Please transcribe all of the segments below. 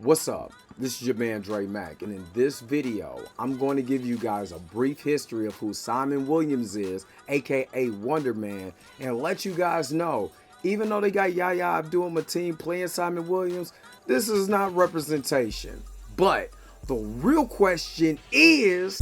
What's up? This is your man Dre Mack, and in this video, I'm going to give you guys a brief history of who Simon Williams is, aka Wonder Man, and let you guys know, even though they got Yahya Abdul-Mateen playing Simon Williams, this is not representation. But the real question is,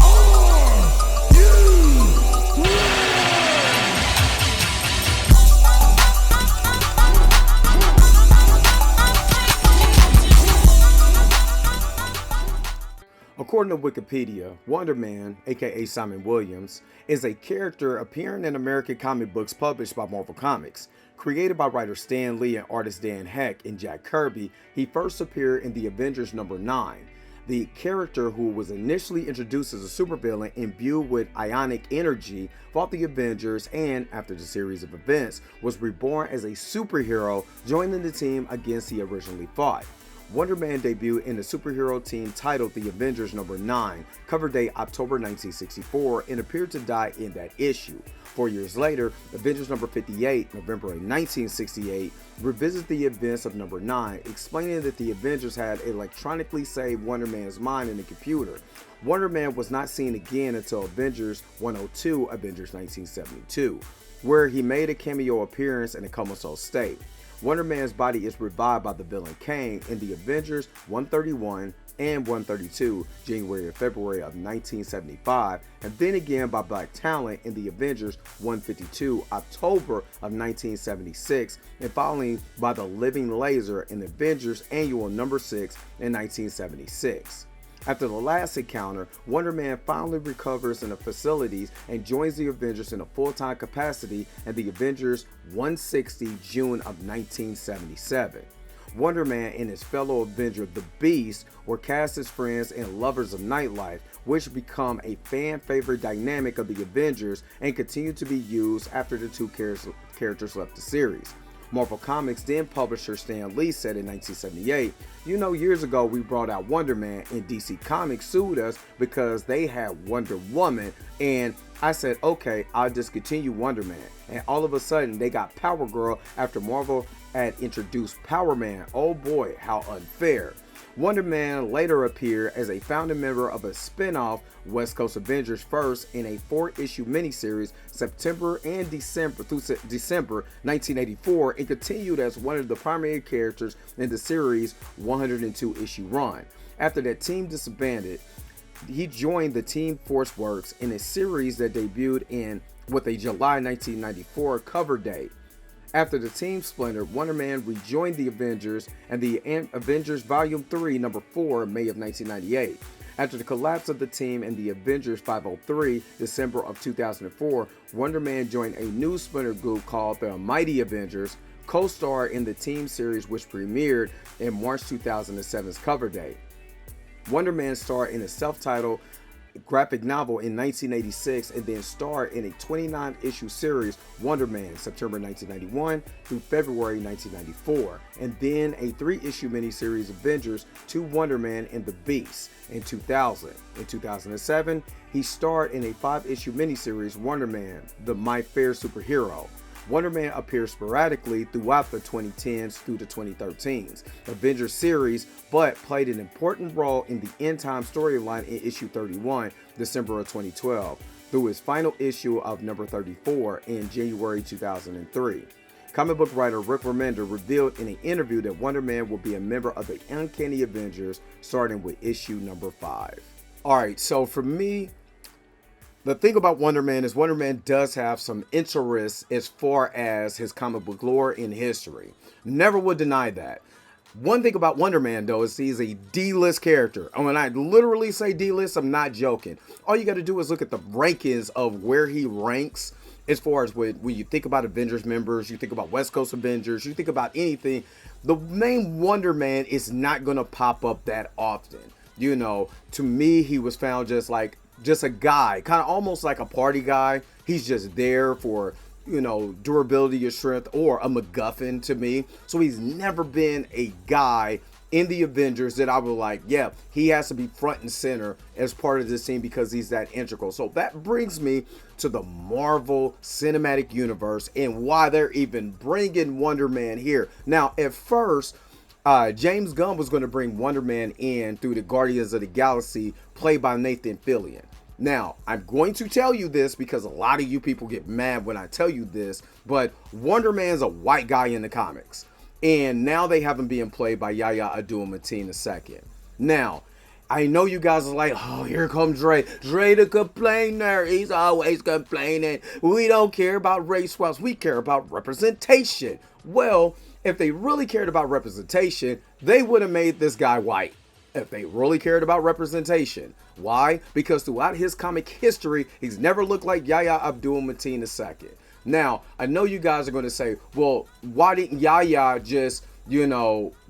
according to Wikipedia, Wonder Man, aka Simon Williams, is a character appearing in American comic books published by Marvel Comics. Created by writer Stan Lee and artist Dan Heck and Jack Kirby, he first appeared in the Avengers #9. The character, who was initially introduced as a supervillain imbued with ionic energy, fought the Avengers and, after the series of events, was reborn as a superhero, joining the team against he originally fought. Wonder Man debuted in the superhero team titled The Avengers #9, cover date October 1964, and appeared to die in that issue. 4 years later, Avengers #58, November 1968, revisits the events of #9, explaining that the Avengers had electronically saved Wonder Man's mind in the computer. Wonder Man was not seen again until Avengers 102, Avengers 1972, where he made a cameo appearance in a comatose state. Wonder Man's body is revived by the villain Kane in the Avengers 131 and 132, January and February of 1975, and then again by Black Talent in the Avengers 152, October of 1976, and finally by the Living Laser in Avengers Annual #6 in 1976. After the last encounter, Wonder Man finally recovers in the facilities and joins the Avengers in a full-time capacity in the Avengers 160, June of 1977. Wonder Man and his fellow Avenger, the Beast, were cast as friends and lovers of nightlife, which become a fan-favorite dynamic of the Avengers and continue to be used after the two characters left the series. Marvel Comics then publisher Stan Lee said in 1978, "You know, years ago we brought out Wonder Man and DC Comics sued us because they had Wonder Woman, and I said, okay, I'll discontinue Wonder Man. And all of a sudden they got Power Girl after Marvel had introduced Power Man. Oh boy, how unfair." Wonder Man later appeared as a founding member of a spin-off West Coast Avengers first in a 4-issue miniseries September and December 1984, and continued as one of the primary characters in the series' 102-issue run. After that team disbanded, he joined the Team Force Works in a series that debuted in with a July 1994 cover date. After the team splintered, Wonder Man rejoined the Avengers and the Avengers Volume 3, #4, May of 1998. After the collapse of the team and the Avengers 503, December of 2004, Wonder Man joined a new splinter group called the Mighty Avengers, co-starred in the team series which premiered in March 2007's cover date. Wonder Man starred in a self-titled graphic novel in 1986 and then starred in a 29-issue series, Wonder Man, September 1991 through February 1994, and then a 3-issue miniseries, Avengers 2 Wonder Man and the Beast, in 2000. In 2007, he starred in a 5-issue miniseries, Wonder Man, the My Fair Superhero. Wonder Man appears sporadically throughout the 2010s through the 2013s Avengers series, but played an important role in the end-time storyline in issue 31, December of 2012, through his final issue of #34 in January 2003. Comic book writer Rick Remender revealed in an interview that Wonder Man will be a member of the Uncanny Avengers starting with issue #5. Alright, so for me, the thing about Wonder Man is Wonder Man does have some interest as far as his comic book lore in history. Never would deny that. One thing about Wonder Man, though, is he's a D-list character. And when I literally say D-list, I'm not joking. All you got to do is look at the rankings of where he ranks as far as when you think about Avengers members, you think about West Coast Avengers, you think about anything. The name Wonder Man is not going to pop up that often. You know, to me, he was found just a guy, kind of almost like a party guy. He's just there for, you know, durability or strength, or a MacGuffin to me. So he's never been a guy in the Avengers that I was like, yeah, he has to be front and center as part of this team because he's that integral. So that brings me to the Marvel Cinematic Universe and why they're even bringing Wonder Man here. Now, at first, James Gunn was going to bring Wonder Man in through the Guardians of the Galaxy, played by Nathan Fillion. Now, I'm going to tell you this because a lot of you people get mad when I tell you this, but Wonder Man's a white guy in the comics. And now they have him being played by Yahya Abdul-Mateen II. Now, I know you guys are like, oh, here comes Dre. Dre the complainer. He's always complaining. We don't care about race swaps. We care about representation. Well, if they really cared about representation, they would have made this guy white. If they really cared about representation. Why? Because throughout his comic history, he's never looked like Yahya Abdul-Mateen II. Now, I know you guys are going to say, well, why didn't Yahya just,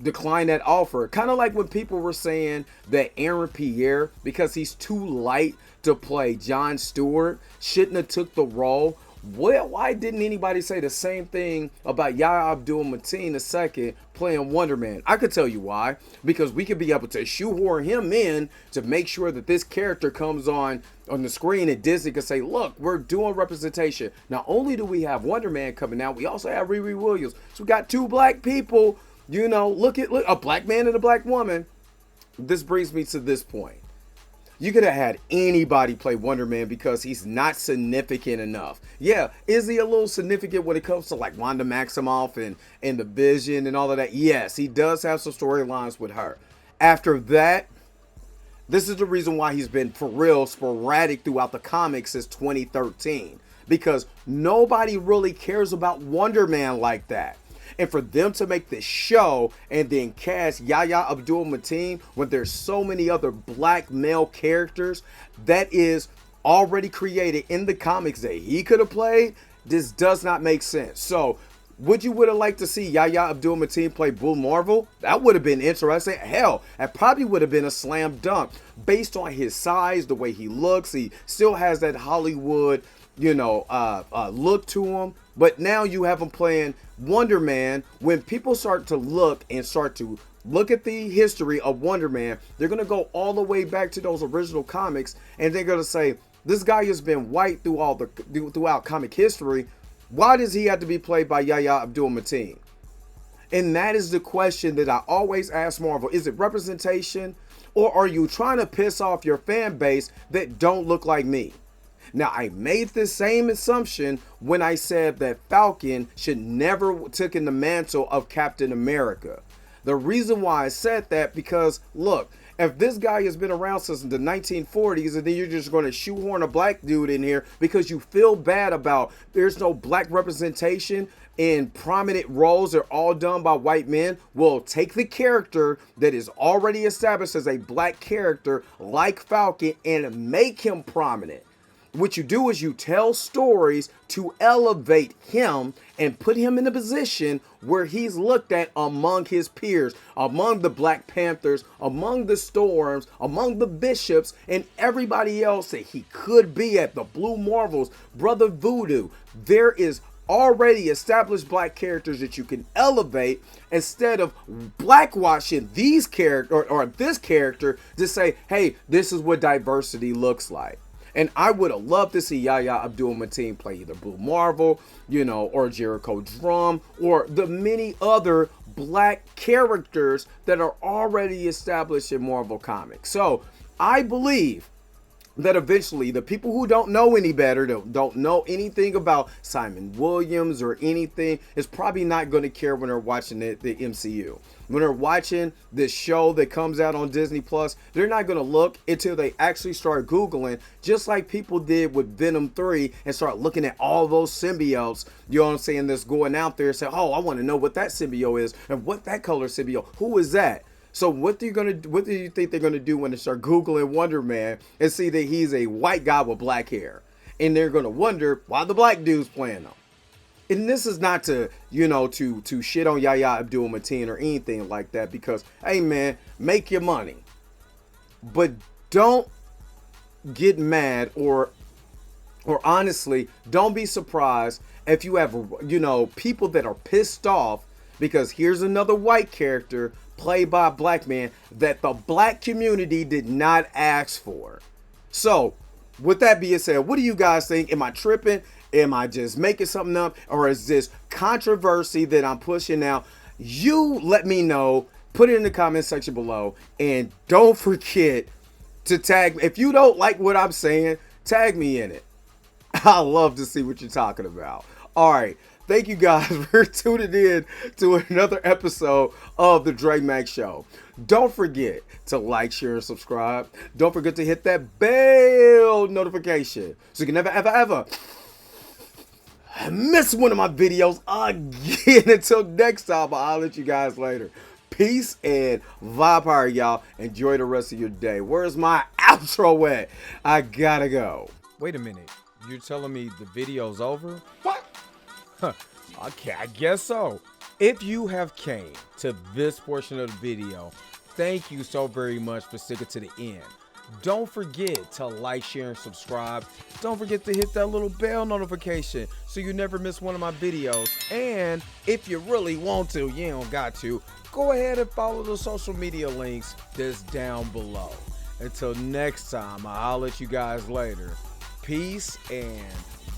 decline that offer? Kind of like when people were saying that Aaron Pierre, because he's too light to play Jon Stewart, shouldn't have took the role. Well, why didn't anybody say the same thing about Yahya Abdul-Mateen II playing Wonder Man? I could tell you why. Because we could be able to shoehorn him in to make sure that this character comes on the screen, and Disney could say, look, we're doing representation. Not only do we have Wonder Man coming out, we also have Riri Williams. So we got two black people, look, a black man and a black woman. This brings me to this point. You could have had anybody play Wonder Man because he's not significant enough. Yeah, is he a little significant when it comes to like Wanda Maximoff and the Vision and all of that? Yes, he does have some storylines with her. After that, this is the reason why he's been for real sporadic throughout the comics since 2013. Because nobody really cares about Wonder Man like that. And for them to make this show and then cast Yahya Abdul-Mateen when there's so many other black male characters that is already created in the comics that he could have played, this does not make sense. So would you have liked to see Yahya Abdul-Mateen play Blue Marvel? That would have been interesting. Hell, that probably would have been a slam dunk based on his size, the way he looks. He still has that Hollywood, look to him. But now you have him playing Wonder Man. When people start to look at the history of Wonder Man, they're going to go all the way back to those original comics, and they're going to say, this guy has been white throughout comic history. Why does he have to be played by Yahya Abdul-Mateen? And that is the question that I always ask Marvel. Is it representation, or are you trying to piss off your fan base that don't look like me? Now, I made the same assumption when I said that Falcon should never take in the mantle of Captain America. The reason why I said that, because look, if this guy has been around since the 1940s and then you're just going to shoehorn a black dude in here because you feel bad about there's no black representation in prominent roles, they're all done by white men, well, take the character that is already established as a black character like Falcon and make him prominent. What you do is you tell stories to elevate him and put him in a position where he's looked at among his peers, among the Black Panthers, among the Storms, among the Bishops, and everybody else that he could be at, the Blue Marvels, Brother Voodoo. There is already established black characters that you can elevate instead of blackwashing these characters or this character to say, hey, this is what diversity looks like. And I would have loved to see Yahya Abdul-Mateen play either Blue Marvel, or Jericho Drum, or the many other black characters that are already established in Marvel Comics. So I believe that eventually the people who don't know any better, don't know anything about Simon Williams or anything, is probably not going to care when they're watching the MCU. When they're watching this show that comes out on Disney Plus, they're not going to look until they actually start Googling, just like people did with Venom 3 and start looking at all those symbiotes, you know what I'm saying, that's going out there and say, oh, I want to know what that symbiote is and what that color symbiote, who is that? So what do you think they're gonna do when they start Googling Wonder Man and see that he's a white guy with black hair? And they're gonna wonder why the black dude's playing them. And this is not to, to shit on Yahya Abdul-Mateen or anything like that, because, hey man, make your money. But don't get mad or honestly, don't be surprised if you have, people that are pissed off because here's another white character played by a black man that the black community did not ask for. So, with that being said, what do you guys think? Am I tripping? Am I just making something up? Or is this controversy that I'm pushing out? You let me know Put it in the comment section below, and don't forget to tag me. If you don't like what I'm saying, tag me in it. I love to see what you're talking about. All right. Thank you guys for tuning in to another episode of the Dre Mack Show. Don't forget to like, share, and subscribe. Don't forget to hit that bell notification so you can never, ever miss one of my videos again. Until next time, I'll let you guys later. Peace and vibe power, y'all. Enjoy the rest of your day. Where's my outro at? I gotta go. Wait a minute. You're telling me the video's over? What? Huh. Okay, I guess so. If you have came to this portion of the video, thank you so very much for sticking to the end. Don't forget to like, share, and subscribe. Don't forget to hit that little bell notification so you never miss one of my videos. And if you really want to, you don't got to, go ahead and follow the social media links that's down below. Until next time, I'll let you guys later. Peace and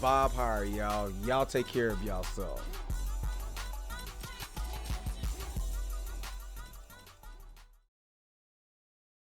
vibe higher, y'all. Y'all take care of yourself.